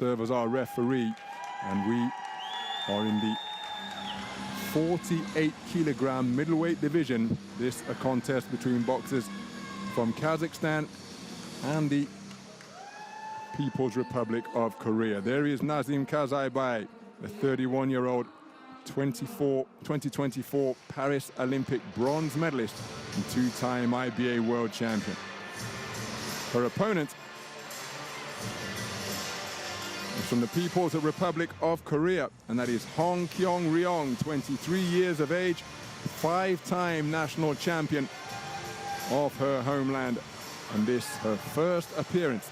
serve as our referee, and we are in the 48-kilogram middleweight division. This a contest between boxers from Kazakhstan and the People's Republic of Korea. There is Nazym KYZAIBAY, the 31-year-old 2024 Paris Olympic bronze medalist and two-time IBA world champion. Her opponent is from the People's Republic of Korea, and that is KYONG RYONG, 23 years of age, five-time national champion of her homeland, and this her first appearance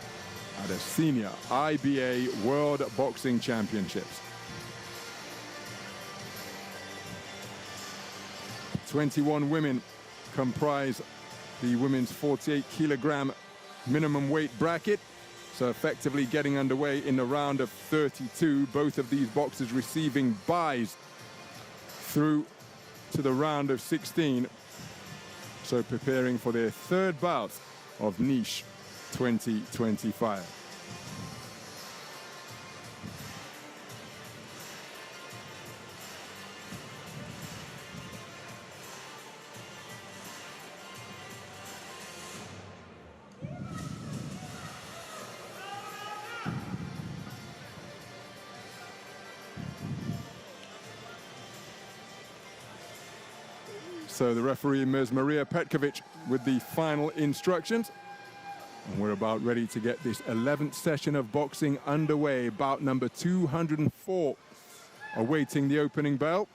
at a senior IBA World Boxing Championships. 21 women comprise the women's 48-kilogram minimum weight bracket, so effectively getting underway in the round of 32. Both of these boxers receiving byes through to the round of 16, so preparing for their third bout of Niche 2025. So the referee, Ms. Maria Petkovic, with the final instructions. And we're about ready to get this 11th session of boxing underway. Bout number 204, awaiting the opening bell.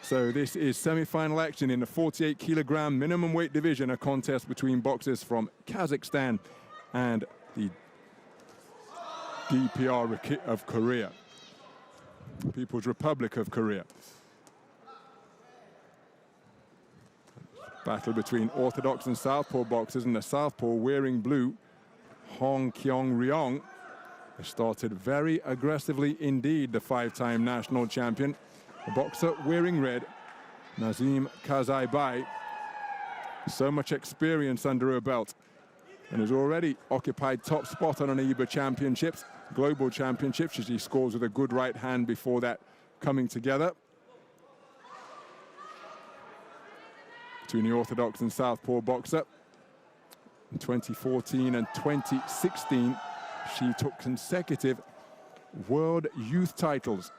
So this is semi-final action in the 48-kilogram minimum weight division, a contest between boxers from Kazakhstan and the DPR of Korea, People's Republic of Korea. Battle between orthodox and southpaw boxers, and the southpaw wearing blue, KYONG RYONG, has started very aggressively indeed, the five-time national champion. The boxer wearing red, Nazym KYZAIBAY, so much experience under her belt, and has already occupied top spot on an IBA championships, global championships, as she scores with a good right hand before that coming together. Between the orthodox and southpaw boxer. In 2014 and 2016, she took consecutive world youth titles.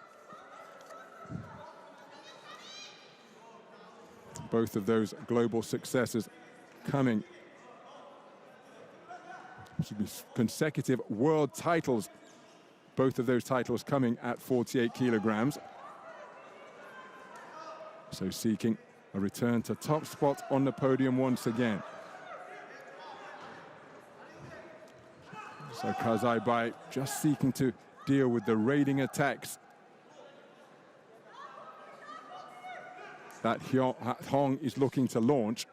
Both of those global successes coming. Consecutive world titles, both of those titles coming at 48 kilograms. So seeking a return to top spot on the podium once again. So KYZAIBAY just seeking to deal with the raiding attacks that Hong is looking to launch.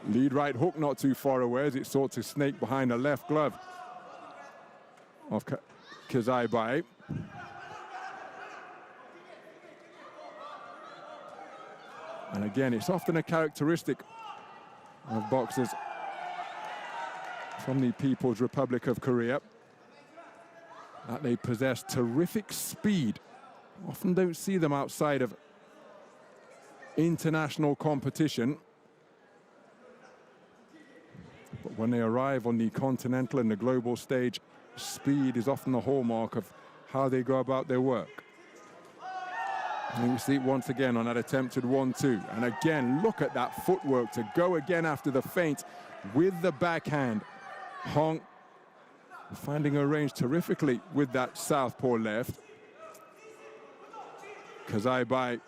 Lead right hook not too far away as it sought to snake behind the left glove of KYZAIBAY. And again, it's often a characteristic of boxers from the People's Republic of Korea that they possess terrific speed. Often don't see them outside of international competition. But when they arrive on the continental and the global stage, speed is often the hallmark of how they go about their work. And you see it once again on that attempted 1-2. And again, look at that footwork to go again after the feint with the backhand. Hong finding her range terrifically with that southpaw left. KYZAIBAY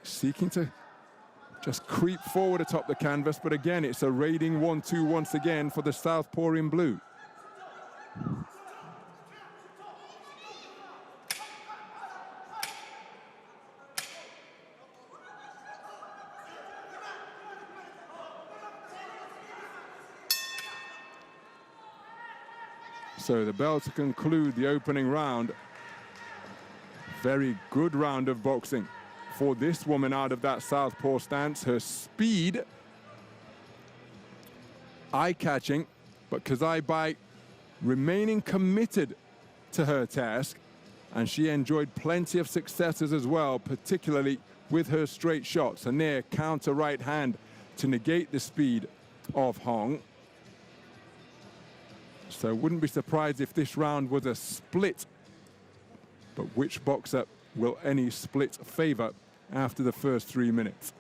seeking to just creep forward atop the canvas, but again, it's a raiding 1-2 once again for the southpaw in blue. So the bell to conclude the opening round. Very good round of boxing. for this woman out of that southpaw stance. Her speed, eye-catching, but KYZAIBAY remaining committed to her task, and she enjoyed plenty of successes as well, particularly with her straight shots. A near counter right hand to negate the speed of Hong. So wouldn't be surprised if this round was a split. But which boxer will any split favor after the first 3 minutes?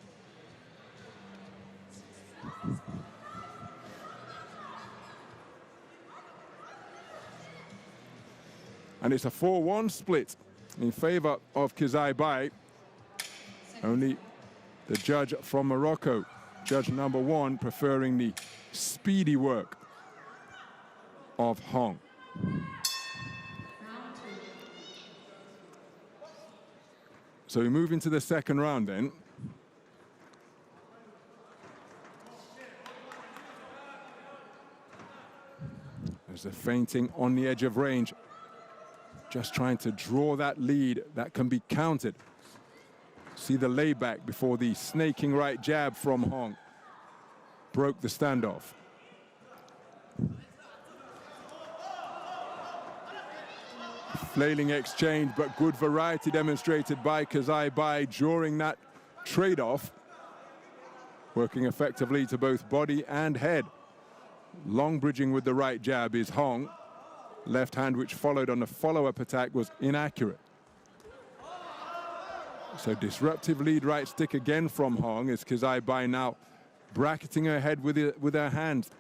And it's a 4-1 split in favor of KYZAIBAY. Only the judge from Morocco, judge number 1, preferring the speedy work of Hong. So we move into the second round then. There's a feinting on the edge of range. Just trying to draw that lead that can be countered. See the layback before the snaking right jab from Hong broke the standoff. Flailing exchange, but good variety demonstrated by KYZAIBAY during that trade-off. Working effectively to both body and head. Long bridging with the right jab is Hong. Left hand, which followed on the follow-up attack, was inaccurate. So disruptive lead right stick again from Hong, as KYZAIBAY now bracketing her head with her hands,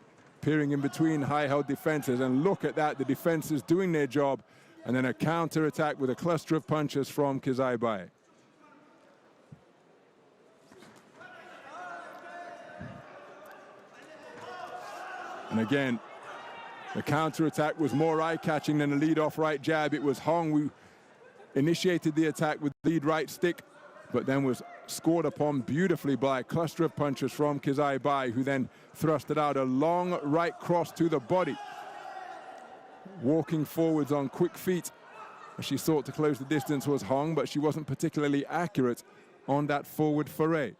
peering in between high-held defenses. And look at that, the defenses doing their job. And then a counter attack with a cluster of punches from KYZAIBAY. And again, the counter-attack was more eye-catching than the lead-off right jab. It was Hong who initiated the attack with the lead right stick, but then was scored upon beautifully by a cluster of punches from KYZAIBAY, who then thrusted out a long right cross to the body. Walking forwards on quick feet. She sought to close the distance was Hong, but she wasn't particularly accurate on that forward foray.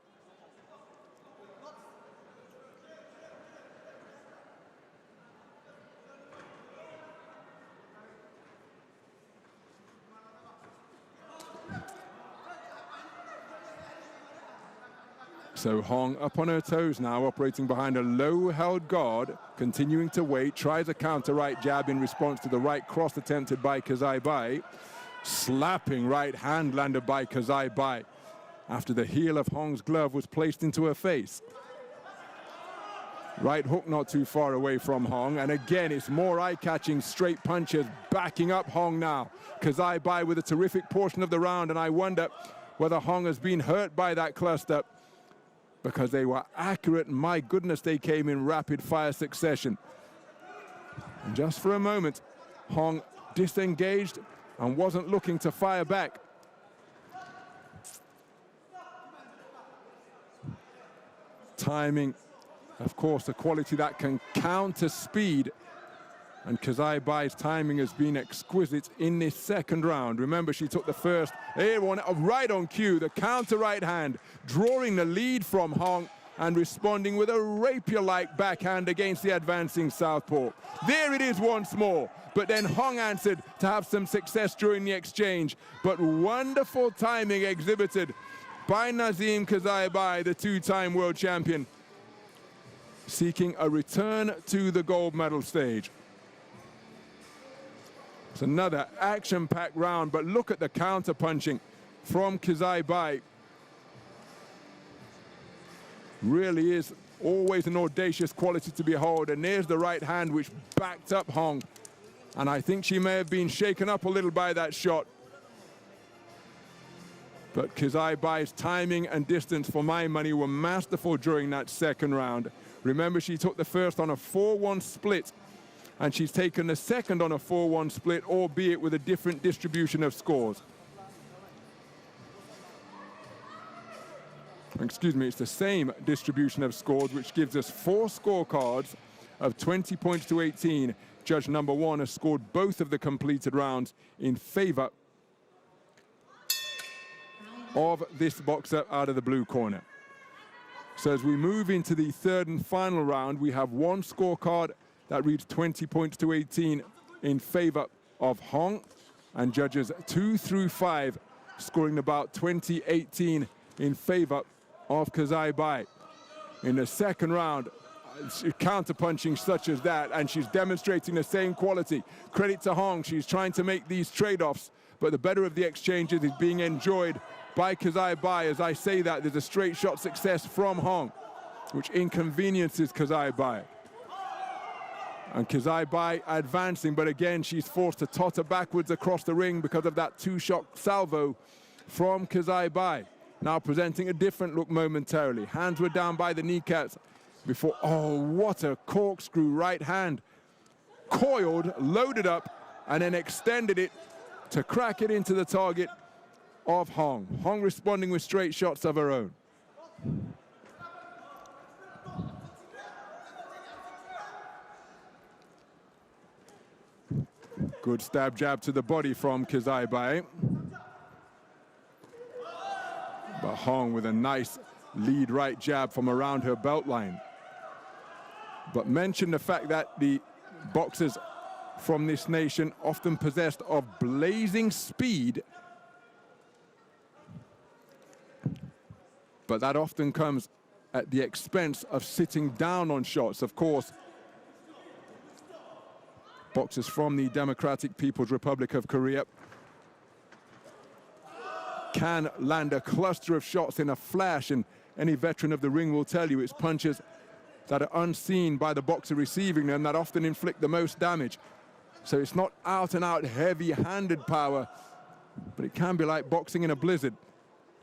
So Hong up on her toes now, operating behind a low-held guard, continuing to wait, tries a counter right jab in response to the right cross attempted by KYZAIBAY. Slapping right hand landed by KYZAIBAY after the heel of Hong's glove was placed into her face. Right hook not too far away from Hong, and again it's more eye-catching straight punches backing up Hong now. KYZAIBAY with a terrific portion of the round, and I wonder whether Hong has been hurt by that cluster, because they were accurate, and my goodness, they came in rapid fire succession. And just for a moment, Hong disengaged and wasn't looking to fire back. Timing, of course, a quality that can counter speed, and KYZAIBAY's timing has been exquisite in this second round. Remember, she took the first, one right on cue, the counter right hand, drawing the lead from Hong and responding with a rapier-like backhand against the advancing southpaw. There it is once more, but then Hong answered to have some success during the exchange. But wonderful timing exhibited by Nazym KYZAIBAY, the two-time world champion, seeking a return to the gold medal stage. It's another action-packed round, but look at the counter-punching from KYZAIBAY. Really is always an audacious quality to behold, and there's the right hand which backed up Hong. And I think she may have been shaken up a little by that shot. But KYZAIBAY's timing and distance, for my money, were masterful during that second round. Remember, she took the first on a 4-1 split, and she's taken the second on a 4-1 split, albeit with a different distribution of scores. Excuse me, it's the same distribution of scores, which gives us 4 scorecards of 20 points to 18. Judge number 1 has scored both of the completed rounds in favor of this boxer out of the blue corner. So as we move into the third and final round, we have one scorecard that reads 20 points to 18 in favor of Hong, and judges 2 through 5 scoring about 20-18 in favor of KYZAIBAY. In the second round, counter-punching such as that, and she's demonstrating the same quality. Credit to Hong, she's trying to make these trade-offs, but the better of the exchanges is being enjoyed by KYZAIBAY. As I say that, there's a straight shot success from Hong, which inconveniences KYZAIBAY. And KYZAIBAY advancing, but again, she's forced to totter backwards across the ring because of that two-shot salvo from KYZAIBAY. Now presenting a different look momentarily. Hands were down by the kneecaps before, oh, what a corkscrew right hand. Coiled, loaded up, and then extended it to crack it into the target of Hong. Hong responding with straight shots of her own. Good stab jab to the body from KYZAIBAY. But Hong with a nice lead right jab from around her belt line. But mention the fact that the boxers from this nation often possessed of blazing speed, but that often comes at the expense of sitting down on shots. Of course, boxers from the Democratic People's Republic of Korea can land a cluster of shots in a flash, and any veteran of the ring will tell you it's punches that are unseen by the boxer receiving them that often inflict the most damage. So it's not out-and-out heavy-handed power, but it can be like boxing in a blizzard,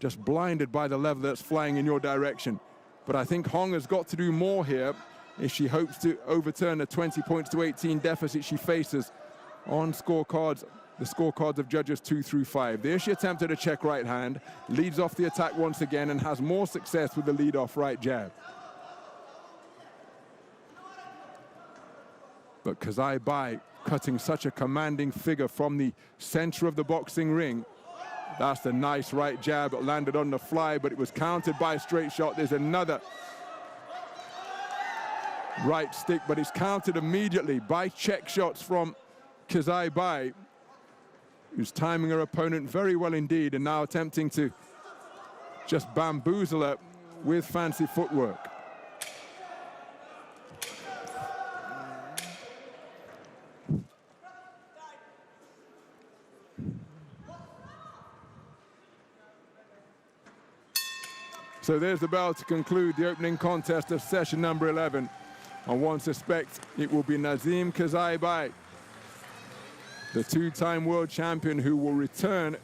just blinded by the level that's flying in your direction. But I think Hong has got to do more here if she hopes to overturn the 20 points to 18 deficit she faces on scorecards, the scorecards of judges 2 through 5. There she attempted a check right hand, leads off the attack once again, and has more success with the lead-off right jab. But KYZAIBAY cutting such a commanding figure from the center of the boxing ring. That's the nice right jab that landed on the fly, but it was countered by a straight shot. There's another right stick, but it's countered immediately by check shots from KYZAIBAY, who's timing her opponent very well indeed, and now attempting to just bamboozle her with fancy footwork. So there's the bell to conclude the opening contest of session number 11. And one suspects it will be Nazym KYZAIBAY, the two-time world champion, who will return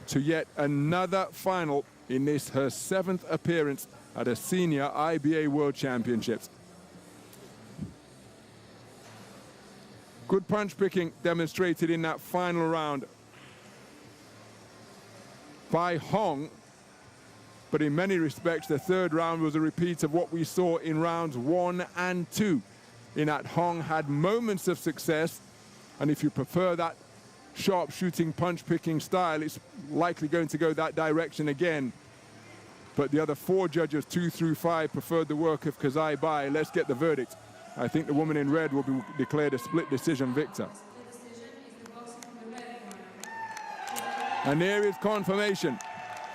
to yet another final in this, her 7th appearance at a senior IBA World Championships. Good punch picking demonstrated in that final round by Hong. But in many respects, the third round was a repeat of what we saw in rounds 1 and 2, in that Hong had moments of success, and if you prefer that sharp-shooting, punch-picking style, it's likely going to go that direction again. But the other 4 judges, 2 through 5, preferred the work of KYZAIBAY. Let's get the verdict. I think the woman in red will be declared a split decision victor. And there is confirmation.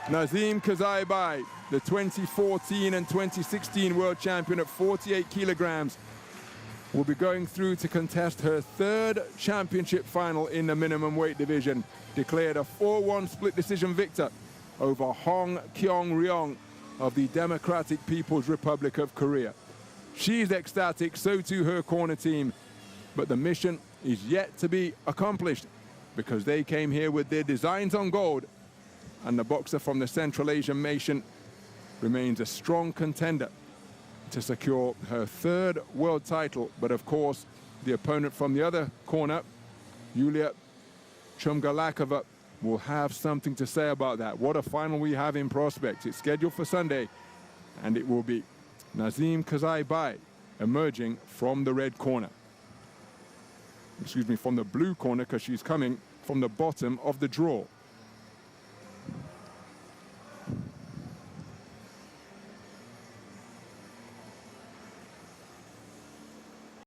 Nazym KYZAIBAY, the 2014 and 2016 world champion at 48 kilograms, will be going through to contest her 3rd championship final in the minimum weight division, declared a 4-1 split decision victor over KYONG RYONG of the Democratic People's Republic of Korea. She's ecstatic, so too her corner team, but the mission is yet to be accomplished because they came here with their designs on gold, and the boxer from the Central Asian nation remains a strong contender to secure her 3rd world title. But of course, the opponent from the other corner, Yulia Chumgalakova, will have something to say about that. What a final we have in prospect. It's scheduled for Sunday, and it will be Nazym KYZAIBAY emerging from the red corner. Excuse me, from the blue corner, because she's coming from the bottom of the draw.